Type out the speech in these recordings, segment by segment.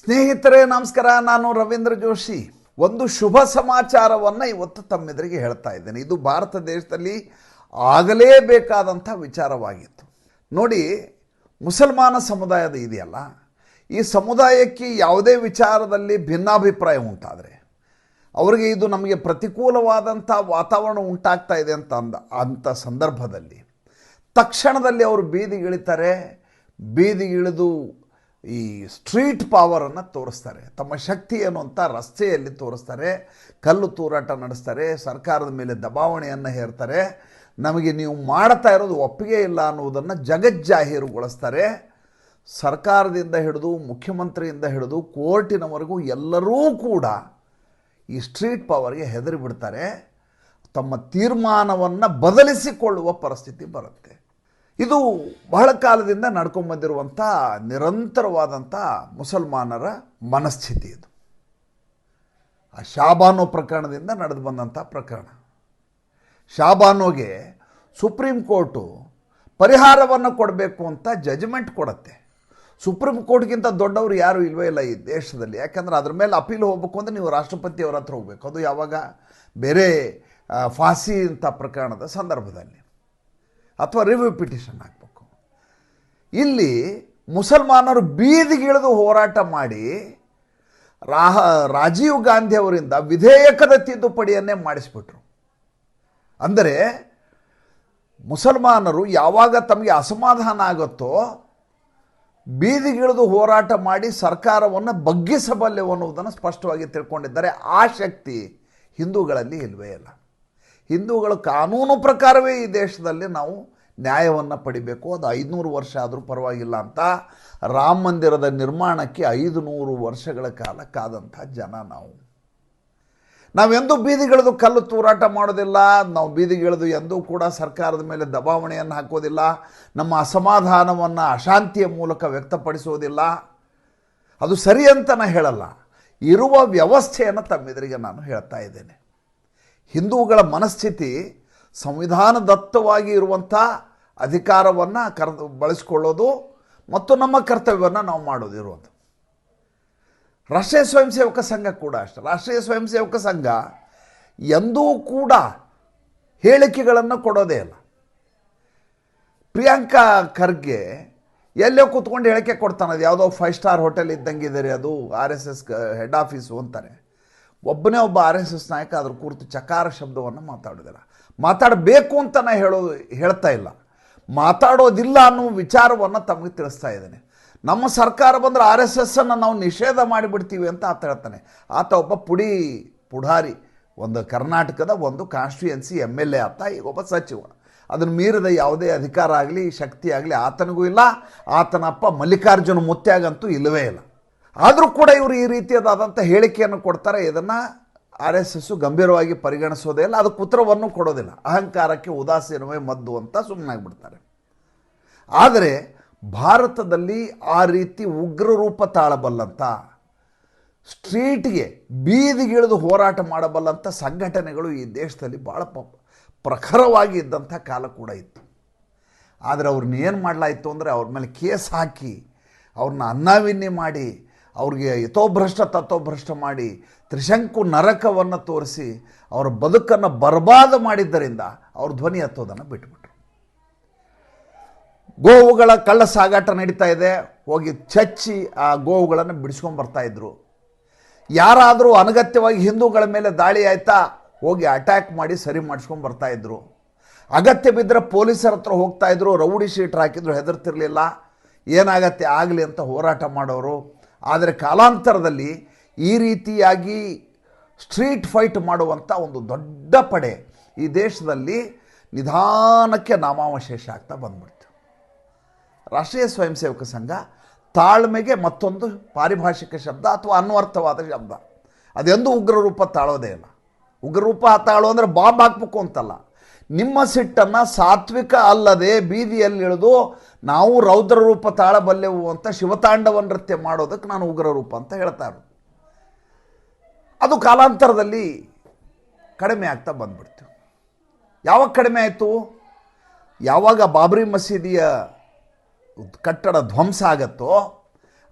ಸ್ನೇಹಿತರೆ ನಮಸ್ಕಾರ, ನಾನು ರವೀಂದ್ರ ಜೋಶಿ. ಒಂದು ಶುಭ ಸಮಾಚಾರವನ್ನು ಇವತ್ತು ತಮ್ಮೆದುರಿಗೆ ಹೇಳ್ತಾ ಇದ್ದೇನೆ. ಇದು ಭಾರತ ದೇಶದಲ್ಲಿ ಆಗಲೇಬೇಕಾದಂಥ ವಿಚಾರವಾಗಿತ್ತು. ನೋಡಿ, ಮುಸಲ್ಮಾನ ಸಮುದಾಯದ ಇದೆಯಲ್ಲ, ಈ ಸಮುದಾಯಕ್ಕೆ ಯಾವುದೇ ವಿಚಾರದಲ್ಲಿ ಭಿನ್ನಾಭಿಪ್ರಾಯ ಉಂಟಾದರೆ ಅವರಿಗೆ ಇದು ನಮಗೆ ಪ್ರತಿಕೂಲವಾದಂಥ ವಾತಾವರಣ ಉಂಟಾಗ್ತಾ ಇದೆ ಅಂಥ ಸಂದರ್ಭದಲ್ಲಿ ತಕ್ಷಣದಲ್ಲಿ ಅವರು ಬೀದಿಗಿಳಿತಾರೆ. ಬೀದಿಗಿಳಿದು ಈ ಸ್ಟ್ರೀಟ್ ಪವರನ್ನು ತೋರಿಸ್ತಾರೆ. ತಮ್ಮ ಶಕ್ತಿ ಏನು ಅಂತ ರಸ್ತೆಯಲ್ಲಿ ತೋರಿಸ್ತಾರೆ. ಕಲ್ಲು ತೂರಾಟ ನಡೆಸ್ತಾರೆ. ಸರ್ಕಾರದ ಮೇಲೆ ದಬಾವಣೆಯನ್ನು ಹೇರ್ತಾರೆ. ನಮಗೆ ನೀವು ಮಾಡ್ತಾ ಇರೋದು ಒಪ್ಪಿಗೆ ಇಲ್ಲ ಅನ್ನುವುದನ್ನು ಜಗಜ್ಜಾಹೀರುಗೊಳಿಸ್ತಾರೆ. ಸರ್ಕಾರದಿಂದ ಹಿಡಿದು ಮುಖ್ಯಮಂತ್ರಿಯಿಂದ ಹಿಡಿದು ಕೋರ್ಟಿನವರೆಗೂ ಎಲ್ಲರೂ ಕೂಡ ಈ ಸ್ಟ್ರೀಟ್ ಪವರ್ಗೆ ಹೆದರಿ ಬಿಡ್ತಾರೆ. ತಮ್ಮ ತೀರ್ಮಾನವನ್ನು ಬದಲಿಸಿಕೊಳ್ಳುವ ಪರಿಸ್ಥಿತಿ ಬರುತ್ತೆ. ಇದು ಬಹಳ ಕಾಲದಿಂದ ನಡ್ಕೊಂಬಂದಿರುವಂಥ ನಿರಂತರವಾದಂಥ ಮುಸಲ್ಮಾನರ ಮನಸ್ಥಿತಿ. ಇದು ಆ ಶಾಬಾನೋ ಪ್ರಕರಣದಿಂದ ನಡೆದು ಬಂದಂಥ ಪ್ರಕರಣ. ಶಾಬಾನೋಗೆ ಸುಪ್ರೀಂ ಕೋರ್ಟು ಪರಿಹಾರವನ್ನು ಕೊಡಬೇಕು ಅಂತ ಜಜ್ಮೆಂಟ್ ಕೊಡುತ್ತೆ. ಸುಪ್ರೀಂ ಕೋರ್ಟ್ಗಿಂತ ದೊಡ್ಡವರು ಯಾರೂ ಇಲ್ವೇ ಇಲ್ಲ ಈ ದೇಶದಲ್ಲಿ. ಯಾಕಂದರೆ ಅದ್ರ ಮೇಲೆ ಅಪೀಲ್ ಹೋಗಬೇಕು ಅಂದರೆ ನೀವು ರಾಷ್ಟ್ರಪತಿಯವರ ಹತ್ರ ಹೋಗಬೇಕು. ಅದು ಯಾವಾಗ ಬೇರೆ ಫಾಸಿ ಅಂತ ಪ್ರಕರಣದ ಸಂದರ್ಭದಲ್ಲಿ, ಅಥವಾ ರಿವ್ಯೂ ಪಿಟಿಷನ್ ಹಾಕಬೇಕು. ಇಲ್ಲಿ ಮುಸಲ್ಮಾನರು ಬೀದಿಗಿಳಿದು ಹೋರಾಟ ಮಾಡಿ ರಾಜೀವ್ ಗಾಂಧಿ ಅವರಿಂದ ವಿಧೇಯಕದ ತಿದ್ದುಪಡಿಯನ್ನೇ ಮಾಡಿಸ್ಬಿಟ್ರು. ಅಂದರೆ ಮುಸಲ್ಮಾನರು ಯಾವಾಗ ತಮಗೆ ಅಸಮಾಧಾನ ಆಗುತ್ತೋ ಬೀದಿಗಿಳಿದು ಹೋರಾಟ ಮಾಡಿ ಸರ್ಕಾರವನ್ನು ಬಗ್ಗಿಸಬಲ್ಲೆವು ಅನ್ನುವುದನ್ನು ಸ್ಪಷ್ಟವಾಗಿ ತಿಳ್ಕೊಂಡಿದ್ದಾರೆ. ಆ ಶಕ್ತಿ ಹಿಂದೂಗಳಲ್ಲಿ ಇಲ್ಲವೇ ಇಲ್ಲ. ಹಿಂದೂಗಳ ಕಾನೂನು ಪ್ರಕಾರವೇ ಈ ದೇಶದಲ್ಲಿ ನಾವು ನ್ಯಾಯವನ್ನು ಪಡಿಬೇಕು. ಅದು 500 ವರ್ಷ ಆದರೂ ಪರವಾಗಿಲ್ಲ ಅಂತ ರಾಮ ಮಂದಿರದ ನಿರ್ಮಾಣಕ್ಕೆ 500 ವರ್ಷಗಳ ಕಾಲ ಕಾದಂಥ ಜನ ನಾವೆಂದೂ ಬೀದಿಗಿಳಿದು ಕಲ್ಲು ತೂರಾಟ ಮಾಡೋದಿಲ್ಲ. ನಾವು ಬೀದಿಗಿಳಿದು ಎಂದೂ ಕೂಡ ಸರ್ಕಾರದ ಮೇಲೆ ದಬಾವಣೆಯನ್ನು ಹಾಕೋದಿಲ್ಲ. ನಮ್ಮ ಅಸಮಾಧಾನವನ್ನು ಅಶಾಂತಿಯ ಮೂಲಕ ವ್ಯಕ್ತಪಡಿಸೋದಿಲ್ಲ. ಅದು ಸರಿ ಅಂತ ನಾನು ಹೇಳಲ್ಲ. ಇರುವ ವ್ಯವಸ್ಥೆಯನ್ನು ತಮ್ಮೆದುರಿಗೆ ನಾನು ಹೇಳ್ತಾ ಇದ್ದೇನೆ. ಹಿಂದೂಗಳ ಮನಸ್ಥಿತಿ ಸಂವಿಧಾನದತ್ತವಾಗಿ ಇರುವಂಥ ಅಧಿಕಾರವನ್ನು ಬಳಸಿಕೊಳ್ಳೋದು ಮತ್ತು ನಮ್ಮ ಕರ್ತವ್ಯವನ್ನು ನಾವು ಮಾಡೋದು ಇರುವುದು. ರಾಷ್ಟ್ರೀಯ ಸ್ವಯಂ ಸೇವಕ ಸಂಘ ಕೂಡ ಅಷ್ಟೆ. ರಾಷ್ಟ್ರೀಯ ಸ್ವಯಂ ಸೇವಕ ಸಂಘ ಎಂದೂ ಕೂಡ ಹೇಳಿಕೆಗಳನ್ನು ಕೊಡೋದೇ ಇಲ್ಲ. ಪ್ರಿಯಾಂಕಾ ಖರ್ಗೆ ಎಲ್ಲೋ ಕೂತ್ಕೊಂಡು ಹೇಳಿಕೆ ಕೊಡ್ತಾನೆ. ಅದು ಯಾವುದೋ 5 ಸ್ಟಾರ್ ಹೋಟೆಲ್ ಇದ್ದಂಗಿದೆ ರೀ, ಅದು RSS ಹೆಡ್ ಆಫೀಸು ಅಂತಾನೆ. ಒಬ್ಬನೇ ಒಬ್ಬ RSS ನಾಯಕ ಅದ್ರ ಕುರಿತು ಚಕಾರ ಶಬ್ದವನ್ನು ಮಾತಾಡೋದಿಲ್ಲ. ಮಾತಾಡಬೇಕು ಅಂತ ನಾನು ಹೇಳ್ತಾ ಇಲ್ಲ, ಮಾತಾಡೋದಿಲ್ಲ ಅನ್ನೋ ವಿಚಾರವನ್ನು ತಮಗೆ ತಿಳಿಸ್ತಾ ಇದ್ದೇನೆ. ನಮ್ಮ ಸರ್ಕಾರ ಬಂದರೆ RSSನ್ನು ನಾವು ನಿಷೇಧ ಮಾಡಿಬಿಡ್ತೀವಿ ಅಂತ ಆತ ಹೇಳ್ತಾನೆ. ಆತ ಒಬ್ಬ ಪುಢಾರಿ, ಒಂದು ಕರ್ನಾಟಕದ ಒಂದು ಕಾನ್ಸ್ಟಿಟ್ಯೂಯೆನ್ಸಿ MLA ಆತ, ಈಗ ಒಬ್ಬ ಸಚಿವ. ಅದನ್ನು ಮೀರಿದ ಯಾವುದೇ ಅಧಿಕಾರ ಆಗಲಿ ಶಕ್ತಿ ಆಗಲಿ ಆತನಿಗೂ ಇಲ್ಲ. ಆತನಪ್ಪ ಮಲ್ಲಿಕಾರ್ಜುನ ಮುತ್ಯಾಗಂತೂ ಇಲ್ಲವೇ ಇಲ್ಲ. ಆದರೂ ಕೂಡ ಇವರು ಈ ರೀತಿಯಾದಂಥ ಹೇಳಿಕೆಯನ್ನು ಕೊಡ್ತಾರೆ. ಇದನ್ನು RSS ಗಂಭೀರವಾಗಿ ಪರಿಗಣಿಸೋದೇ ಇಲ್ಲ, ಅದಕ್ಕೆ ಉತ್ತರವನ್ನು ಕೊಡೋದಿಲ್ಲ. ಅಹಂಕಾರಕ್ಕೆ ಉದಾಸೀನವೇ ಮದ್ದು ಅಂತ ಸುಮ್ಮನಾಗ್ಬಿಡ್ತಾರೆ. ಆದರೆ ಭಾರತದಲ್ಲಿ ಆ ರೀತಿ ಉಗ್ರ ರೂಪ ತಾಳಬಲ್ಲಂಥ, ಸ್ಟ್ರೀಟ್ಗೆ ಬೀದಿಗಿಳಿದು ಹೋರಾಟ ಮಾಡಬಲ್ಲಂಥ ಸಂಘಟನೆಗಳು ಈ ದೇಶದಲ್ಲಿ ಭಾಳ ಪ್ರಖರವಾಗಿ ಇದ್ದಂಥ ಕಾಲ ಕೂಡ ಇತ್ತು. ಆದರೆ ಅವ್ರನ್ನ ಏನು ಮಾಡಲಾಯಿತು ಅಂದರೆ ಅವ್ರ ಮೇಲೆ ಕೇಸ್ ಹಾಕಿ ಅವ್ರನ್ನ ಅನ್ನಾವಿನ್ಯ ಮಾಡಿ ಅವ್ರಿಗೆ ಯಥೋಭ್ರಷ್ಟ ತಥೋಭ್ರಷ್ಟ ಮಾಡಿ ತ್ರಿಶಂಕು ನರಕವನ್ನು ತೋರಿಸಿ ಅವರ ಬದುಕನ್ನು ಬರ್ಬಾದ ಮಾಡಿದ್ದರಿಂದ ಅವ್ರ ಧ್ವನಿ ಎತ್ತೋದನ್ನು ಬಿಟ್ಟುಬಿಟ್ರು. ಗೋವುಗಳ ಕಳ್ಳ ಸಾಗಾಟ ನಡೀತಾ ಇದೆ, ಹೋಗಿ ಚಚ್ಚಿ ಆ ಗೋವುಗಳನ್ನು ಬಿಡಿಸ್ಕೊಂಡು ಬರ್ತಾಯಿದ್ರು. ಯಾರಾದರೂ ಅನಗತ್ಯವಾಗಿ ಹಿಂದೂಗಳ ಮೇಲೆ ದಾಳಿ ಆಯಿತಾ ಹೋಗಿ ಅಟ್ಯಾಕ್ ಮಾಡಿ ಸರಿ ಮಾಡಿಸ್ಕೊಂಡು ಬರ್ತಾಯಿದ್ರು. ಅಗತ್ಯ ಬಿದ್ದರೆ ಪೊಲೀಸರ ಹತ್ರ ಹೋಗ್ತಾಯಿದ್ರು. ರೌಡಿ ಶೀಟ್ರ್ ಹಾಕಿದ್ರು, ಹೆದರ್ತಿರಲಿಲ್ಲ. ಏನಾಗತ್ತೆ ಆಗಲಿ ಅಂತ ಹೋರಾಟ ಮಾಡೋರು. ಆದರೆ ಕಾಲಾಂತರದಲ್ಲಿ ಈ ರೀತಿಯಾಗಿ ಸ್ಟ್ರೀಟ್ ಫೈಟ್ ಮಾಡುವಂಥ ಒಂದು ದೊಡ್ಡ ಪಡೆ ಈ ದೇಶದಲ್ಲಿ ನಿಧಾನಕ್ಕೆ ನಾಮಾವಶೇಷ ಆಗ್ತಾ ಬಂದ್ಬಿಡ್ತು. ರಾಷ್ಟ್ರೀಯ ಸ್ವಯಂ ಸೇವಕ ಸಂಘ ತಾಳ್ಮೆಗೆ ಮತ್ತೊಂದು ಪಾರಿಭಾಷಿಕ ಶಬ್ದ ಅಥವಾ ಅನ್ವರ್ಥವಾದ ಶಬ್ದ. ಅದೆಂದೂ ಉಗ್ರ ರೂಪ ತಾಳೋದೇ ಇಲ್ಲ. ಉಗ್ರ ರೂಪ ತಾಳೋ ಅಂದರೆ ಬಾಂಬ್ ಹಾಕಬೇಕು ಅಂತಲ್ಲ. ನಿಮ್ಮ ಸಿಟ್ಟನ್ನು ಸಾತ್ವಿಕ ಅಲ್ಲದೆ ಬೀದಿಯಲ್ಲಿಳಿದು ನಾವು ರೌದ್ರ ರೂಪ ತಾಳಬಲ್ಲೆವು ಅಂತ ಶಿವತಾಂಡವ ನೃತ್ಯ ಮಾಡೋದಕ್ಕೆ ನಾನು ಉಗ್ರ ರೂಪ ಅಂತ ಹೇಳ್ತಾ ಇರೋದು. ಅದು ಕಾಲಾಂತರದಲ್ಲಿ ಕಡಿಮೆ ಆಗ್ತಾ ಬಂದ್ಬಿಡ್ತು. ಯಾವಾಗ ಕಡಿಮೆ ಆಯಿತು? ಯಾವಾಗ ಬಾಬ್ರಿ ಮಸೀದಿಯ ಕಟ್ಟಡ ಧ್ವಂಸ ಆಗತ್ತೋ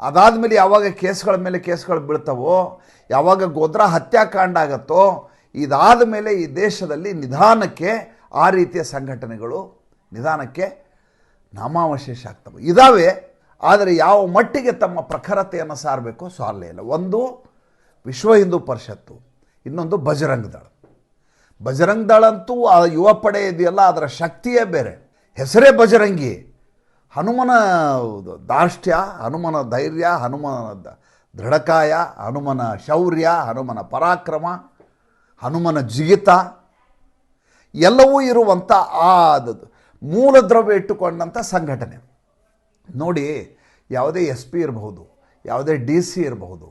ಅದಾದಮೇಲೆ ಯಾವಾಗ ಕೇಸ್ಗಳ ಮೇಲೆ ಕೇಸ್ಗಳು ಬೀಳ್ತವೋ, ಯಾವಾಗ ಗೋಧ್ರಾ ಹತ್ಯಾಕಾಂಡ ಆಗತ್ತೋ, ಇದಾದ ಮೇಲೆ ಈ ದೇಶದಲ್ಲಿ ನಿಧಾನಕ್ಕೆ ಆ ರೀತಿಯ ಸಂಘಟನೆಗಳು ನಿಧಾನಕ್ಕೆ ನಾಮಾವಶೇಷ ಆಗ್ತವೆ. ಇದಾವೆ, ಆದರೆ ಯಾವ ಮಟ್ಟಿಗೆ ತಮ್ಮ ಪ್ರಖರತೆಯನ್ನು ಸಾರಬೇಕು ಸಾರಲೇ ಇಲ್ಲ. ಒಂದು ವಿಶ್ವ ಹಿಂದೂ ಪರಿಷತ್ತು, ಇನ್ನೊಂದು ಬಜರಂಗ್ ದಳ. ಬಜರಂಗ್ ದಳ ಅಂತೂ ಆ ಯುವ ಪಡೆ ಇದೆಯಲ್ಲ, ಅದರ ಶಕ್ತಿಯೇ ಬೇರೆ. ಹೆಸರೇ ಬಜರಂಗಿ. ಹನುಮನ ದಾರ್ಷ್ಟ್ಯ, ಹನುಮನ ಧೈರ್ಯ, ಹನುಮನ ದೃಢಕಾಯ, ಹನುಮನ ಶೌರ್ಯ, ಹನುಮನ ಪರಾಕ್ರಮ, ಹನುಮನ ಜಿಗಿತ ಎಲ್ಲವೂ ಇರುವಂಥ ಆ ಮೂಲ ದ್ರವ್ಯ ಇಟ್ಟುಕೊಂಡಂಥ ಸಂಘಟನೆ. ನೋಡಿ, ಯಾವುದೇ ಎಸ್ ಪಿ ಇರಬಹುದು, ಯಾವುದೇ ಡಿ ಸಿ ಇರಬಹುದು,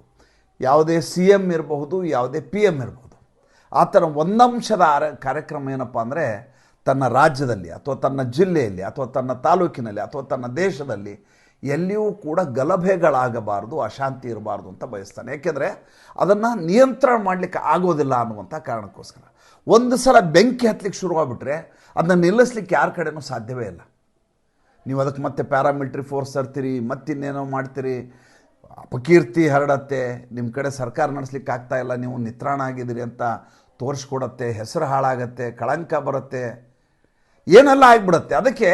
ಯಾವುದೇ ಸಿ ಎಮ್ ಇರಬಹುದು, ಯಾವುದೇ ಪಿ ಎಮ್ ಇರಬಹುದು, ಆ ಥರ ಒಂದಂಶದ ಕಾರ್ಯಕ್ರಮ ಏನಪ್ಪ ಅಂದರೆ, ತನ್ನ ರಾಜ್ಯದಲ್ಲಿ ಅಥವಾ ತನ್ನ ಜಿಲ್ಲೆಯಲ್ಲಿ ಅಥವಾ ತನ್ನ ತಾಲೂಕಿನಲ್ಲಿ ಅಥವಾ ತನ್ನ ದೇಶದಲ್ಲಿ ಎಲ್ಲಿಯೂ ಕೂಡ ಗಲಭೆಗಳಾಗಬಾರ್ದು, ಅಶಾಂತಿ ಇರಬಾರ್ದು ಅಂತ ಬಯಸ್ತಾನೆ. ಏಕೆಂದರೆ ಅದನ್ನು ನಿಯಂತ್ರಣ ಮಾಡಲಿಕ್ಕೆ ಆಗೋದಿಲ್ಲ ಅನ್ನುವಂಥ ಕಾರಣಕ್ಕೋಸ್ಕರ. ಒಂದು ಸಲ ಬೆಂಕಿ ಹತ್ತಲಿಕ್ಕೆ ಶುರುವಾಗ್ಬಿಟ್ರೆ ಅದನ್ನ ನಿಲ್ಲಿಸ್ಲಿಕ್ಕೆ ಯಾರ ಕಡೆನೂ ಸಾಧ್ಯವೇ ಇಲ್ಲ. ನೀವು ಅದಕ್ಕೆ ಮತ್ತೆ ಪ್ಯಾರಾಮಿಲಿಟ್ರಿ ಫೋರ್ಸ್ ತರ್ತೀರಿ, ಮತ್ತಿನ್ನೇನೋ ಮಾಡ್ತೀರಿ, ಅಪಕೀರ್ತಿ ಹರಡತ್ತೆ, ನಿಮ್ಮ ಕಡೆ ಸರ್ಕಾರ ನಡೆಸ್ಲಿಕ್ಕೆ ಆಗ್ತಾಯಿಲ್ಲ, ನೀವು ನಿತ್ರಾಣ ಆಗಿದ್ದೀರಿ ಅಂತ ತೋರಿಸ್ಕೊಡತ್ತೆ, ಹೆಸರು ಹಾಳಾಗತ್ತೆ, ಕಳಂಕ ಬರುತ್ತೆ, ಏನೆಲ್ಲ ಆಗಿಬಿಡುತ್ತೆ. ಅದಕ್ಕೆ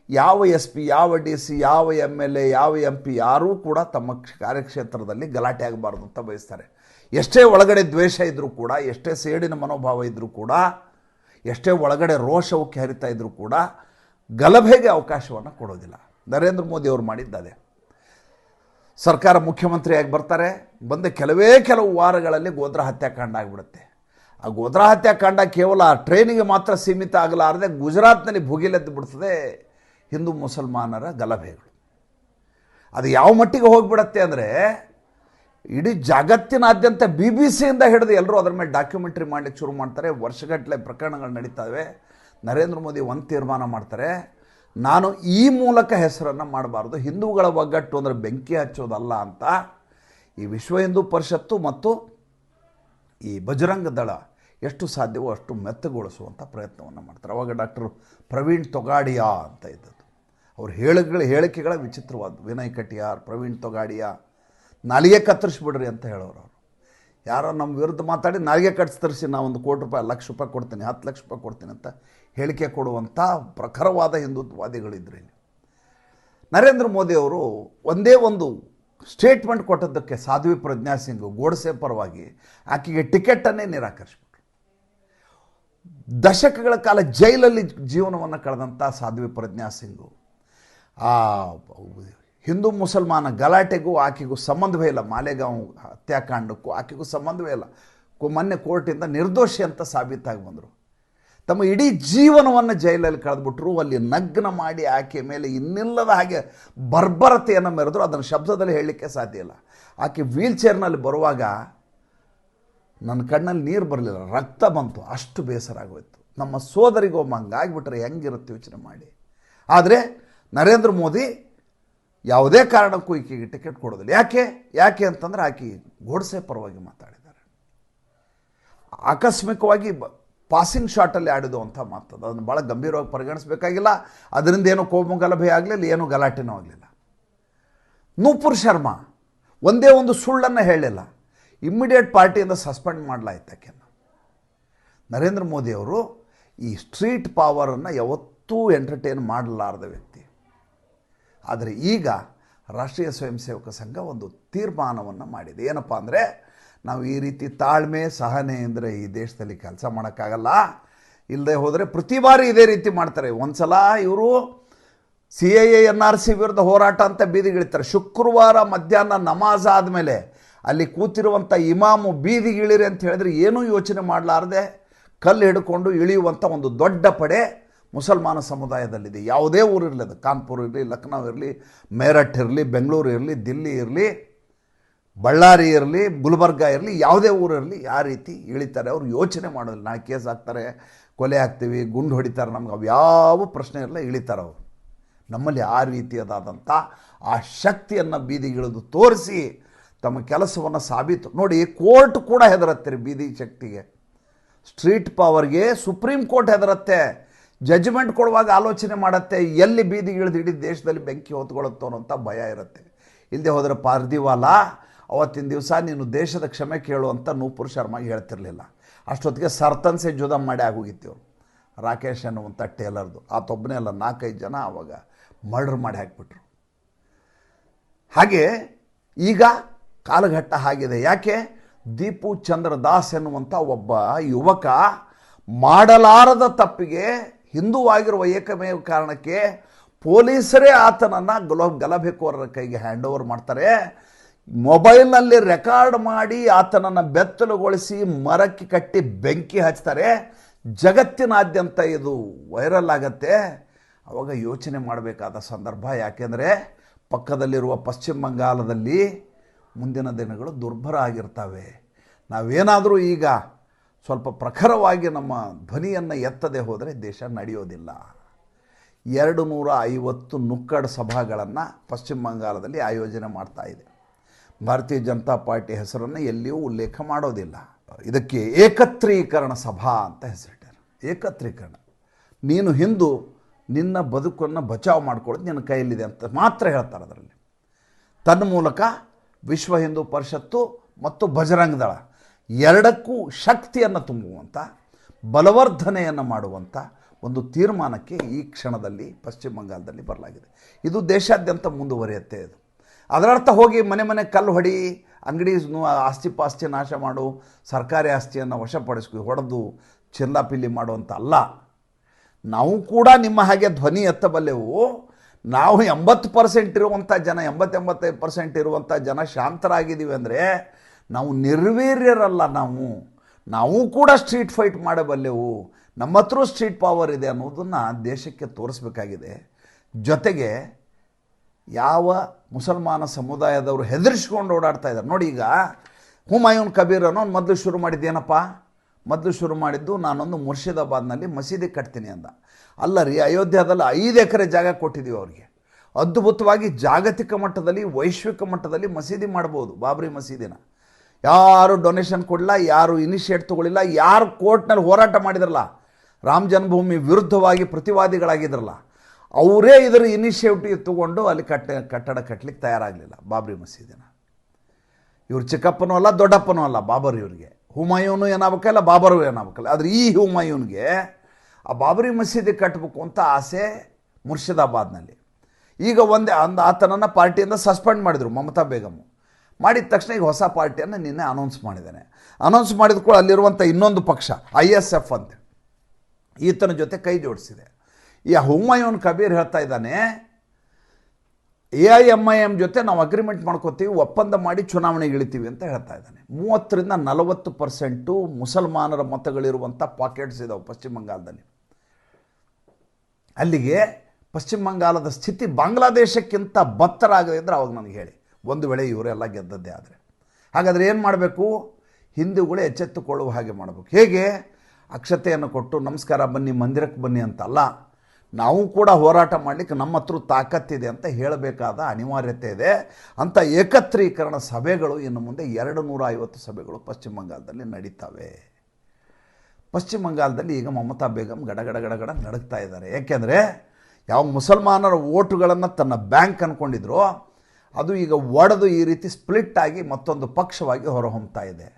ಯಾವ ಎಸ್ ಪಿ, ಯಾವ ಡಿ ಸಿ, ಯಾವ ಎಮ್ ಎಲ್ ಎ, ಯಾವ ಎಂ ಪಿ ಯಾರೂ ಕೂಡ ತಮ್ಮ ಕಾರ್ಯಕ್ಷೇತ್ರದಲ್ಲಿ ಗಲಾಟೆ ಆಗಬಾರ್ದು ಅಂತ ಬಯಸ್ತಾರೆ. ಎಷ್ಟೇ ಒಳಗಡೆ ದ್ವೇಷ ಇದ್ದರೂ ಕೂಡ, ಎಷ್ಟೇ ಸೇಡಿನ ಮನೋಭಾವ ಇದ್ದರೂ ಕೂಡ, ಎಷ್ಟೇ ಒಳಗಡೆ ರೋಷವಕ್ಕೆ ಹರಿತಾ ಇದ್ದರೂ ಕೂಡ ಗಲಭೆಗೆ ಅವಕಾಶವನ್ನು ಕೊಡೋದಿಲ್ಲ. ನರೇಂದ್ರ ಮೋದಿ ಅವರು ಮಾಡಿದ್ದದೆ. ಸರ್ಕಾರ ಮುಖ್ಯಮಂತ್ರಿಯಾಗಿ ಬರ್ತಾರೆ, ಬಂದ ಕೆಲವು ವಾರಗಳಲ್ಲಿ ಗೋಧ್ರಾ ಹತ್ಯಾಕಾಂಡ ಆಗಿಬಿಡುತ್ತೆ. ಆ ಗೋಧ್ರಾ ಹತ್ಯಾಕಾಂಡ ಕೇವಲ ಟ್ರೈನಿಗೆ ಮಾತ್ರ ಸೀಮಿತ ಆಗಲಾರದೆ ಗುಜರಾತ್ನಲ್ಲಿ ಭುಗಿಲೆದ್ದು ಬಿಡ್ತದೆ ಹಿಂದೂ ಮುಸಲ್ಮಾನರ ಗಲಭೆಗಳು. ಅದು ಯಾವ ಮಟ್ಟಿಗೆ ಹೋಗಿಬಿಡತ್ತೆ ಅಂದರೆ, ಇಡೀ ಜಗತ್ತಿನಾದ್ಯಂತ BBC-ಯಿಂದ ಹಿಡಿದು ಎಲ್ಲರೂ ಅದರ ಮೇಲೆ ಡಾಕ್ಯುಮೆಂಟ್ರಿ ಮಾಡಲಿಕ್ಕೆ ಶುರು ಮಾಡ್ತಾರೆ. ವರ್ಷಗಟ್ಟಲೆ ಪ್ರಕರಣಗಳು ನಡೀತವೆ. ನರೇಂದ್ರ ಮೋದಿ ಒಂದು ತೀರ್ಮಾನ ಮಾಡ್ತಾರೆ, ನಾನು ಈ ಮೂಲಕ ಹೆಸರನ್ನು ಮಾಡಬಾರ್ದು, ಹಿಂದೂಗಳ ಒಗ್ಗಟ್ಟು ಅಂದರೆ ಬೆಂಕಿ ಹಚ್ಚೋದಲ್ಲ ಅಂತ ಈ ವಿಶ್ವ ಹಿಂದೂ ಪರಿಷತ್ತು ಮತ್ತು ಈ ಬಜರಂಗ ದಳ ಎಷ್ಟು ಸಾಧ್ಯವೋ ಅಷ್ಟು ಮೆತ್ತಗೊಳಿಸುವಂಥ ಪ್ರಯತ್ನವನ್ನು ಮಾಡ್ತಾರೆ. ಅವಾಗ ಡಾಕ್ಟರ್ ಪ್ರವೀಣ್ ತೊಗಾಡಿಯಾ ಅಂತ ಇದ್ದದ್ದು. ಅವ್ರ ಹೇಳಿಕೆಗಳ ವಿಚಿತ್ರವಾದ, ವಿನಯ್ ಕಟಿಯಾರ್, ಪ್ರವೀಣ್ ತೊಗಾಡಿಯಾ, ನಾಲಿಗೆ ಕತ್ತರಿಸ್ಬಿಡ್ರಿ ಅಂತ ಹೇಳೋರು. ಅವರು ಯಾರೋ ನಮ್ಮ ವಿರುದ್ಧ ಮಾತಾಡಿ ನಾಲಿಗೆ ಕತ್ತರಿಸಿ ನಾವು ₹1 ಕೋಟಿ, ₹1,00,000 ಕೊಡ್ತೀನಿ, ₹10,00,000 ಕೊಡ್ತೀನಿ ಅಂತ ಹೇಳಿಕೆ ಕೊಡುವಂಥ ಪ್ರಖರವಾದ ಹಿಂದುತ್ವವಾದಿಗಳಿದ್ರು ಇಲ್ಲಿ. ನರೇಂದ್ರ ಮೋದಿ ಅವರು ಒಂದೇ ಒಂದು ಸ್ಟೇಟ್ಮೆಂಟ್ ಕೊಟ್ಟದ್ದಕ್ಕೆ ಸಾಧ್ವಿ ಪ್ರಜ್ಞಾ ಸಿಂಗ್ ಗೋಡ್ಸೆ ಪರವಾಗಿ ಆಕೆಗೆ ಟಿಕೆಟನ್ನೇ ನಿರಾಕರಿಸಿಬಿಟ್ರು. ದಶಕಗಳ ಕಾಲ ಜೈಲಲ್ಲಿ ಜೀವನವನ್ನು ಕಳೆದಂಥ ಸಾಧ್ವಿ ಪ್ರಜ್ಞಾ ಸಿಂಗು ಆ ಹಿಂದೂ ಮುಸಲ್ಮಾನ ಗಲಾಟೆಗೂ ಆಕೆಗೂ ಸಂಬಂಧವೇ ಇಲ್ಲ, ಮಾಲೆಗಾಂವ್ ಹತ್ಯಾಕಾಂಡಕ್ಕೂ ಆಕೆಗೂ ಸಂಬಂಧವೇ ಇಲ್ಲ. ಮೊನ್ನೆ ಕೋರ್ಟಿಂದ ನಿರ್ದೋಷಿ ಅಂತ ಸಾಬೀತಾಗಿ ಬಂದರು. ತಮ್ಮ ಇಡೀ ಜೀವನವನ್ನು ಜೈಲಲ್ಲಿ ಕಳೆದ್ಬಿಟ್ರು. ಅಲ್ಲಿ ನಗ್ನ ಮಾಡಿ ಆಕೆ ಮೇಲೆ ಇನ್ನಿಲ್ಲದ ಹಾಗೆ ಬರ್ಬರತೆಯನ್ನು ಮೆರೆದ್ರು. ಅದನ್ನು ಶಬ್ದದಲ್ಲಿ ಹೇಳಲಿಕ್ಕೆ ಸಾಧ್ಯ ಇಲ್ಲ. ಆಕೆ ವೀಲ್ ಚೇರ್ನಲ್ಲಿ ಬರುವಾಗ ನನ್ನ ಕಣ್ಣಲ್ಲಿ ನೀರು ಬರಲಿಲ್ಲ, ರಕ್ತ ಬಂತು, ಅಷ್ಟು ಬೇಸರ ಆಗೋಯ್ತು. ನಮ್ಮ ಸೋದರಿಗೊಮ್ಮ ಹಂಗಾಗಿಬಿಟ್ರೆ ಹೆಂಗಿರುತ್ತೆ ಯೋಚನೆ ಮಾಡಿ. ಆದರೆ ನರೇಂದ್ರ ಮೋದಿ ಯಾವುದೇ ಕಾರಣಕ್ಕೂ ಈಕೆಗೆ ಟಿಕೆಟ್ ಕೊಡೋದಿಲ್ಲ. ಯಾಕೆ ಅಂತಂದರೆ ಆಕೆ ಗೋಡ್ಸೆ ಪರವಾಗಿ ಮಾತಾಡಿದ್ದಾರೆ. ಆಕಸ್ಮಿಕವಾಗಿ ಪಾಸಿಂಗ್ ಶಾಟಲ್ಲಿ ಆಡಿದು ಅಂತ ಮಾತದು. ಅದನ್ನು ಭಾಳ ಗಂಭೀರವಾಗಿ ಪರಿಗಣಿಸಬೇಕಾಗಿಲ್ಲ. ಅದರಿಂದ ಏನೋ ಕೋಮು ಗಲಭೆ ಆಗಲಿಲ್ಲ, ಏನೂ ಗಲಾಟೆನೂ ಆಗಲಿಲ್ಲ. ನೂಪುರ್ ಶರ್ಮಾ ಒಂದೇ ಒಂದು ಸುಳ್ಳನ್ನು ಹೇಳಿಲ್ಲ, ಇಮ್ಮಿಡಿಯೇಟ್ ಪಾರ್ಟಿಯಿಂದ ಸಸ್ಪೆಂಡ್ ಮಾಡಲಾಯ್ತು ಆಕೆಯನ್ನು. ನರೇಂದ್ರ ಮೋದಿಯವರು ಈ ಸ್ಟ್ರೀಟ್ ಪವರನ್ನು ಯಾವತ್ತೂ ಎಂಟರ್ಟೈನ್ ಮಾಡಲಾರದ ವ್ಯಕ್ತಿ. ಆದರೆ ಈಗ ರಾಷ್ಟ್ರೀಯ ಸ್ವಯಂ ಸೇವಕ ಸಂಘ ಒಂದು ತೀರ್ಮಾನವನ್ನು ಮಾಡಿದೆ. ಏನಪ್ಪ ಅಂದರೆ, ನಾವು ಈ ರೀತಿ ತಾಳ್ಮೆ ಸಹನೆ ಅಂದರೆ ಈ ದೇಶದಲ್ಲಿ ಕೆಲಸ ಮಾಡೋಕ್ಕಾಗಲ್ಲ. ಇಲ್ಲದೆ ಹೋದರೆ ಪ್ರತಿ ಬಾರಿ ಇದೇ ರೀತಿ ಮಾಡ್ತಾರೆ. ಒಂದು ಸಲ ಇವರು CAA NRC ವಿರುದ್ಧ ಹೋರಾಟ ಅಂತ ಬೀದಿಗಿಳಿತಾರೆ. ಶುಕ್ರವಾರ ಮಧ್ಯಾಹ್ನ ನಮಾಜ್ ಆದಮೇಲೆ ಅಲ್ಲಿ ಕೂತಿರುವಂಥ ಇಮಾಮು ಬೀದಿಗಿಳಿರಿ ಅಂತ ಹೇಳಿದ್ರೆ ಏನೂ ಯೋಚನೆ ಮಾಡಲಾರದೆ ಕಲ್ಲು ಹಿಡ್ಕೊಂಡು ಇಳಿಯುವಂಥ ಒಂದು ದೊಡ್ಡ ಪಡೆ ಮುಸಲ್ಮಾನ ಸಮುದಾಯದಲ್ಲಿದೆ. ಯಾವುದೇ ಊರಿರಲಿ, ಅದು ಕಾನ್ಪುರ್ ಇರಲಿ, ಲಕ್ನೋ ಇರಲಿ, ಮೇರಠ್ ಇರಲಿ, ಬೆಂಗಳೂರು ಇರಲಿ, ದಿಲ್ಲಿ ಇರಲಿ, ಬಳ್ಳಾರಿ ಇರಲಿ, ಗುಲ್ಬರ್ಗ ಇರಲಿ, ಯಾವುದೇ ಊರಿರಲಿ, ಯಾವ ರೀತಿ ಇಳಿತಾರೆ. ಅವರು ಯೋಚನೆ ಮಾಡೋದಿಲ್ಲ. ನಾಳೆ ಕೇಸ್ ಹಾಕ್ತಾರೆ, ಕೊಲೆ ಹಾಕ್ತೀವಿ, ಗುಂಡು ಹೊಡಿತಾರೆ, ನಮ್ಗೆ ಅವ್ಯಾವ ಪ್ರಶ್ನೆ ಇರಲ್ಲ, ಇಳಿತಾರೆ ಅವರು. ನಮ್ಮಲ್ಲಿ ಆ ರೀತಿಯಾದಂಥ ಆ ಶಕ್ತಿಯನ್ನು ಬೀದಿಗಿಳಿದು ತೋರಿಸಿ ತಮ್ಮ ಕೆಲಸವನ್ನು ಸಾಬೀತು ನೋಡಿ. ಕೋರ್ಟ್ ಕೂಡ ಹೆದರತ್ತೆ ಬೀದಿ ಶಕ್ತಿಗೆ, ಸ್ಟ್ರೀಟ್ ಪವರ್ಗೆ ಸುಪ್ರೀಂ ಕೋರ್ಟ್ ಹೆದರತ್ತೆ. ಜಡ್ಜ್ಮೆಂಟ್ ಕೊಡುವಾಗ ಆಲೋಚನೆ ಮಾಡುತ್ತೆ, ಎಲ್ಲಿ ಬೀದಿಗಿಳಿದು ಇಡೀ ದೇಶದಲ್ಲಿ ಬೆಂಕಿ ಹೊತ್ಕೊಳ್ಳುತ್ತೋ ಅನ್ನೋಂಥ ಭಯ ಇರುತ್ತೆ. ಇಲ್ಲದೆ ಹೋದರೆ ಪಾರ್ದಿವಾಲ ಅವತ್ತಿನ ದಿವಸ ನೀನು ದೇಶದ ಕ್ಷಮೆ ಕೇಳು ಅಂತ ನೂಪುರ್ ಶರ್ಮಾಗೆ ಹೇಳ್ತಿರ್ಲಿಲ್ಲ. ಅಷ್ಟೊತ್ತಿಗೆ ಸರ್ತನ್ ಸೆ ಜುದಂ ಮಾಡಿ ಆಗೋಗಿತ್ತು. ರಾಕೇಶ್ ಅನ್ನುವಂಥ ಟೇಲರ್ದು ಆತೊಬ್ಬನೇ ಅಲ್ಲ 4-5 ಜನ ಆವಾಗ ಮರ್ಡರ್ ಮಾಡಿ ಹಾಕಿಬಿಟ್ರು. ಹಾಗೆ ಈಗ ಕಾಲಘಟ್ಟ ಆಗಿದೆ. ಯಾಕೆ? ದೀಪು ಚಂದ್ರ ದಾಸ್ ಎನ್ನುವಂಥ ಒಬ್ಬ ಯುವಕ ಮಾಡಲಾರದ ತಪ್ಪಿಗೆ ಹಿಂದೂವಾಗಿರುವ ಏಕಮೇವ ಕಾರಣಕ್ಕೆ ಪೊಲೀಸರೇ ಆತನನ್ನು ಗಲಭೆಕೋರರ ಕೈಗೆ ಹ್ಯಾಂಡ್ ಓವರ್ ಮಾಡ್ತಾರೆ. ಮೊಬೈಲ್ನಲ್ಲಿ ರೆಕಾರ್ಡ್ ಮಾಡಿ ಆತನನ್ನು ಬೆತ್ತಲುಗೊಳಿಸಿ ಮರಕ್ಕೆ ಕಟ್ಟಿ ಬೆಂಕಿ ಹಚ್ತಾರೆ. ಜಗತ್ತಿನಾದ್ಯಂತ ಇದು ವೈರಲ್ ಆಗತ್ತೆ. ಆವಾಗ ಯೋಚನೆ ಮಾಡಬೇಕಾದ ಸಂದರ್ಭ. ಯಾಕೆಂದರೆ ಪಕ್ಕದಲ್ಲಿರುವ ಪಶ್ಚಿಮ ಬಂಗಾಳದಲ್ಲಿ ಮುಂದಿನ ದಿನಗಳು ದುರ್ಭರ ಆಗಿರ್ತವೆ. ನಾವೇನಾದರೂ ಈಗ ಸ್ವಲ್ಪ ಪ್ರಖರವಾಗಿ ನಮ್ಮ ಧ್ವನಿಯನ್ನು ಎತ್ತದೆ ಹೋದರೆ ದೇಶ ನಡೆಯೋದಿಲ್ಲ. 250 ನುಕ್ಕಡ ಸಭಾಗಳನ್ನು ಪಶ್ಚಿಮ ಬಂಗಾಳದಲ್ಲಿ ಆಯೋಜನೆ ಮಾಡ್ತಾ ಇದೆ. ಭಾರತೀಯ ಜನತಾ ಪಾರ್ಟಿ ಹೆಸರನ್ನು ಎಲ್ಲಿಯೂ ಉಲ್ಲೇಖ ಮಾಡೋದಿಲ್ಲ. ಇದಕ್ಕೆ ಏಕತ್ರೀಕರಣ ಸಭಾ ಅಂತ ಹೆಸರಿಟ್ಟಾರೆ. ಏಕತ್ರೀಕರಣ, ನೀನು ಹಿಂದೂ, ನಿನ್ನ ಬದುಕನ್ನು ಬಚಾವ್ ಮಾಡ್ಕೊಳ್ಳೋದು ನಿನ್ನ ಕೈಯಲ್ಲಿದೆ ಅಂತ ಮಾತ್ರ ಹೇಳ್ತಾರೆ. ಅದರಲ್ಲಿ ತನ್ನ ಮೂಲಕ ವಿಶ್ವ ಹಿಂದೂ ಪರಿಷತ್ತು ಮತ್ತು ಬಜರಂಗ ದಳ ಎರಡಕ್ಕೂ ಶಕ್ತಿಯನ್ನು ತುಂಬುವಂಥ, ಬಲವರ್ಧನೆಯನ್ನು ಮಾಡುವಂಥ ಒಂದು ತೀರ್ಮಾನಕ್ಕೆ ಈ ಕ್ಷಣದಲ್ಲಿ ಪಶ್ಚಿಮ ಬಂಗಾಳದಲ್ಲಿ ಬರಲಾಗಿದೆ. ಇದು ದೇಶಾದ್ಯಂತ ಮುಂದುವರಿಯುತ್ತೆ. ಇದು ಅದರರ್ಥ ಹೋಗಿ ಮನೆ ಮನೆ ಕಲ್ಲು ಹೊಡಿ, ಅಂಗಡಿ ಆಸ್ತಿ ಪಾಸ್ತಿ ನಾಶ ಮಾಡು, ಸರ್ಕಾರಿ ಆಸ್ತಿಯನ್ನು ವಶಪಡಿಸ್ಕೊ ಹೊಡೆದು ಚಿಲ್ಲಾಪಿಲ್ಲಿ ಮಾಡುವಂಥ ಅಲ್ಲ. ನಾವು ಕೂಡ ನಿಮ್ಮ ಹಾಗೆ ಧ್ವನಿ ಎತ್ತಬಲ್ಲೆವು. ನಾವು 80% ಇರುವಂಥ ಜನ, 80-85% ಇರುವಂಥ ಜನ ಶಾಂತರಾಗಿದ್ದೀವಿ ಅಂದರೆ ನಾವು ನಿರ್ವೀರ್ಯರಲ್ಲ. ನಾವು ಕೂಡ ಸ್ಟ್ರೀಟ್ ಫೈಟ್ ಮಾಡಬಲ್ಲೆವು. ನಮ್ಮ ಹತ್ರ ಸ್ಟ್ರೀಟ್ ಪವರ್ ಇದೆ ಅನ್ನೋದನ್ನು ದೇಶಕ್ಕೆ ತೋರಿಸ್ಬೇಕಾಗಿದೆ. ಜೊತೆಗೆ ಯಾವ ಮುಸಲ್ಮಾನ ಸಮುದಾಯದವರು ಹೆದರಿಸ್ಕೊಂಡು ಓಡಾಡ್ತಾ ಇದ್ದಾರೆ ನೋಡಿ. ಈಗ ಹುಮಾಯೂನ್ ಕಬೀರ್ ಅನ್ನೋ ಮೊದಲು ಶುರು ಮಾಡಿದ್ದೇನಪ್ಪ? ಮೊದಲು ಶುರು ಮಾಡಿದ್ದು ನಾನೊಂದು ಮುರ್ಷಿದಾಬಾದ್ನಲ್ಲಿ ಮಸೀದಿ ಕಟ್ತೀನಿ ಅಂದ. ಅಲ್ಲ ರೀ, ಅಯೋಧ್ಯದಲ್ಲಿ 5 ಎಕರೆ ಜಾಗ ಕೊಟ್ಟಿದ್ದೀವಿ ಅವ್ರಿಗೆ. ಅದ್ಭುತವಾಗಿ ಜಾಗತಿಕ ಮಟ್ಟದಲ್ಲಿ, ವೈಶ್ವಿಕ ಮಟ್ಟದಲ್ಲಿ ಮಸೀದಿ ಮಾಡ್ಬೋದು. ಬಾಬ್ರಿ ಮಸೀದಿನ ಯಾರು ಡೊನೇಷನ್ ಕೊಡಲಿಲ್ಲ, ಯಾರು ಇನಿಷಿಯೇಟ್ ತೊಗೊಳ್ಳಿಲ್ಲ, ಯಾರು ಕೋರ್ಟ್ನಲ್ಲಿ ಹೋರಾಟ ಮಾಡಿದ್ರಲ್ಲ, ರಾಮ ಜನ್ಮಭೂಮಿ ವಿರುದ್ಧವಾಗಿ ಪ್ರತಿವಾದಿಗಳಾಗಿದ್ರಲ್ಲ, ಅವರೇ ಇದರ ಇನಿಷಿಯೇಟಿವ್ ತಗೊಂಡು ಅಲ್ಲಿ ಕಟ್ಟಡ ಕಟ್ಟಲಿಕ್ಕೆ ತಯಾರಾಗಲಿಲ್ಲ ಬಾಬ್ರಿ ಮಸೀದಿನ. ಇವ್ರು ಚಿಕ್ಕಪ್ಪನೂ ಅಲ್ಲ ದೊಡ್ಡಪ್ಪನೂ ಅಲ್ಲ ಬಾಬರ್. ಇವ್ರಿಗೆ ಹುಮಾಯೂನು ಏನಾಗಬೇಕಲ್ಲ, ಬಾಬರು ಏನಾಗಬೇಕಲ್ಲ. ಆದರೆ ಈ ಹುಮಾಯೂನ್ಗೆ ಆ ಬಾಬರಿ ಮಸೀದಿ ಕಟ್ಟಬೇಕು ಅಂತ ಆಸೆ ಮುರ್ಷಿದಾಬಾದ್ನಲ್ಲಿ. ಈಗ ಆತನನ್ನು ಪಾರ್ಟಿಯಿಂದ ಸಸ್ಪೆಂಡ್ ಮಾಡಿದರು ಮಮತಾ ಬೇಗಮ್. ಮಾಡಿದ ತಕ್ಷಣ ಈಗ ಹೊಸ ಪಾರ್ಟಿಯನ್ನು ನಿನ್ನೆ ಅನೌನ್ಸ್ ಮಾಡಿದ್ದಾನೆ. ಅನೌನ್ಸ್ ಮಾಡಿದ ಕೂಡ ಅಲ್ಲಿರುವಂಥ ಇನ್ನೊಂದು ಪಕ್ಷ ISF ಅಂತ ಈತನ ಜೊತೆ ಕೈ ಜೋಡಿಸಿದೆ. ಈ ಹುಮಾಯೂನ್ ಕಬೀರ್ ಹೇಳ್ತಾ ಇದ್ದಾನೆ, AIMIM ಜೊತೆ ನಾವು ಅಗ್ರಿಮೆಂಟ್ ಮಾಡ್ಕೋತೀವಿ, ಒಪ್ಪಂದ ಮಾಡಿ ಚುನಾವಣೆಗೆ ಇಳಿತೀವಿ ಅಂತ ಹೇಳ್ತಾ ಇದ್ದಾನೆ. 30-40% ಮುಸಲ್ಮಾನರ ಮತಗಳಿರುವಂಥ ಪಾಕೆಟ್ಸ್ ಇದಾವೆ ಪಶ್ಚಿಮ ಬಂಗಾಳದಲ್ಲಿ. ಅಲ್ಲಿಗೆ ಪಶ್ಚಿಮ ಬಂಗಾಳದ ಸ್ಥಿತಿ ಬಾಂಗ್ಲಾದೇಶಕ್ಕಿಂತ ಬತ್ತರ ಆಗದಿದ್ದರೆ ಅವಾಗ ನನಗೆ ಹೇಳಿ, ಒಂದು ವೇಳೆ ಇವರೆಲ್ಲ ಗೆದ್ದದ್ದೇ ಆದರೆ. ಹಾಗಾದರೆ ಏನು ಮಾಡಬೇಕು? ಹಿಂದೂಗಳೇ ಎಚ್ಚೆತ್ತುಕೊಳ್ಳುವ ಹಾಗೆ ಮಾಡಬೇಕು. ಹೇಗೆ? ಅಕ್ಷತೆಯನ್ನು ಕೊಟ್ಟು ನಮಸ್ಕಾರ ಬನ್ನಿ, ಮಂದಿರಕ್ಕೆ ಬನ್ನಿ ಅಂತಲ್ಲ, ನಾವು ಕೂಡ ಹೋರಾಟ ಮಾಡಲಿಕ್ಕೆ ನಮ್ಮ ಹತ್ರ ತಾಕತ್ತಿದೆ ಅಂತ ಹೇಳಬೇಕಾದ ಅನಿವಾರ್ಯತೆ ಇದೆ. ಅಂಥ ಏಕತ್ರೀಕರಣ ಸಭೆಗಳು ಇನ್ನು ಮುಂದೆ 250 ಸಭೆಗಳು ಪಶ್ಚಿಮ ಬಂಗಾಳದಲ್ಲಿ ನಡೀತವೆ. ಪಶ್ಚಿಮ ಬಂಗಾಳದಲ್ಲಿ ಈಗ ಮಮತಾ ಬೇಗಮ್ ಗಡಗಡ ನಡುಗ್ತಾ ಇದ್ದಾರೆ. ಏಕೆಂದರೆ ಯಾವ ಮುಸಲ್ಮಾನರ ಓಟುಗಳನ್ನು ತನ್ನ ಬ್ಯಾಂಕ್ ಅಂದ್ಕೊಂಡಿದ್ರು, ಅದು ಈಗ ಒಡೆದು ಈ ರೀತಿ ಸ್ಪ್ಲಿಟ್ ಆಗಿ ಮತ್ತೊಂದು ಪಕ್ಷವಾಗಿ ಹೊರಹೊಮ್ತಾ ಇದೆ.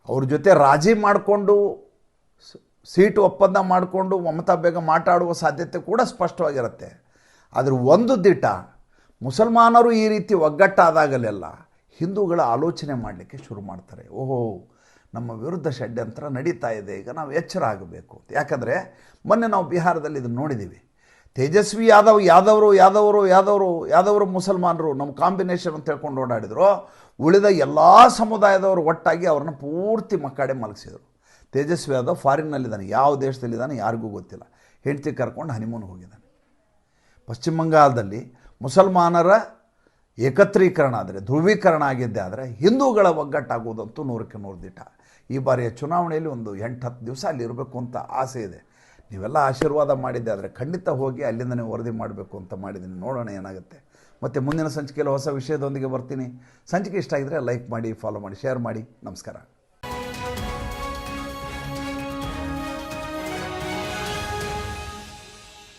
ಅವ್ರ ಜೊತೆ ರಾಜಿ ಮಾಡಿಕೊಂಡು ಸೀಟು ಒಪ್ಪಂದ ಮಾಡಿಕೊಂಡು ಮಮತಾ ಬೇಗಮ್ ಮಾತಾಡುವ ಸಾಧ್ಯತೆ ಕೂಡ ಸ್ಪಷ್ಟವಾಗಿರುತ್ತೆ. ಆದರೆ ಒಂದು ದಿಟ ಮುಸಲ್ಮಾನರು ಈ ರೀತಿ ಒಗ್ಗಟ್ಟಾದಾಗಲೆಲ್ಲ ಹಿಂದೂಗಳ ಆಲೋಚನೆ ಮಾಡಲಿಕ್ಕೆ ಶುರು ಮಾಡ್ತಾರೆ. ಓಹೋ, ನಮ್ಮ ವಿರುದ್ಧ ಷಡ್ಯಂತ್ರ ನಡೀತಾ ಇದೆ, ಈಗ ನಾವು ಎಚ್ಚರ ಆಗಬೇಕು. ಯಾಕಂದರೆ ಮೊನ್ನೆ ನಾವು ಬಿಹಾರದಲ್ಲಿ ಇದನ್ನು ನೋಡಿದ್ದೀವಿ. ತೇಜಸ್ವಿ ಯಾದವರು ಮುಸಲ್ಮಾನರು ನಮ್ಮ ಕಾಂಬಿನೇಷನ್ ಅಂತ ಹೇಳ್ಕೊಂಡು ಓಡಾಡಿದ್ರು. ಉಳಿದ ಎಲ್ಲ ಸಮುದಾಯದವರು ಒಟ್ಟಾಗಿ ಅವ್ರನ್ನ ಪೂರ್ತಿ ಮಕ್ಕಡೆ ಮಲಗಿಸಿದರು. ತೇಜಸ್ವಿ ಯಾದವ್ ಫಾರಿನ್ನಲ್ಲಿದ್ದಾನೆ, ಯಾವ ದೇಶದಲ್ಲಿದ್ದಾನೆ ಯಾರಿಗೂ ಗೊತ್ತಿಲ್ಲ. ಹೆಂಡತಿ ಕರ್ಕೊಂಡು ಹನಿಮೂನ್ ಹೋಗಿದ್ದಾನೆ. ಪಶ್ಚಿಮ ಬಂಗಾಳದಲ್ಲಿ ಮುಸಲ್ಮಾನರ ಏಕತ್ರೀಕರಣ ಆದರೆ, ಧ್ರುವೀಕರಣ ಆಗಿದ್ದೆ ಆದರೆ ಹಿಂದೂಗಳ ಒಗ್ಗಟ್ಟಾಗುವುದಂತೂ 100ಕ್ಕೆ 100 ದಿಟ. ಈ ಬಾರಿಯ ಚುನಾವಣೆಯಲ್ಲಿ ಒಂದು 8-10 ದಿವಸ ಅಲ್ಲಿ ಇರಬೇಕು ಅಂತ ಆಸೆ ಇದೆ. ನೀವೆಲ್ಲ ಆಶೀರ್ವಾದ ಮಾಡಿದ್ದೆ ಆದರೆ ಖಂಡಿತ ಹೋಗಿ ಅಲ್ಲಿಂದನೇ ವರದಿ ಮಾಡಬೇಕು ಅಂತ ಮಾಡಿದ್ದೀನಿ. ನೋಡೋಣ ಏನಾಗುತ್ತೆ. ಮತ್ತು ಮುಂದಿನ ಸಂಚಿಕೆಯಲ್ಲಿ ಹೊಸ ವಿಷಯದೊಂದಿಗೆ ಬರ್ತೀನಿ. ಸಂಚಿಕೆ ಇಷ್ಟ ಆಗಿದ್ರೆ ಲೈಕ್ ಮಾಡಿ, ಫಾಲೋ ಮಾಡಿ, ಶೇರ್ ಮಾಡಿ. ನಮಸ್ಕಾರ.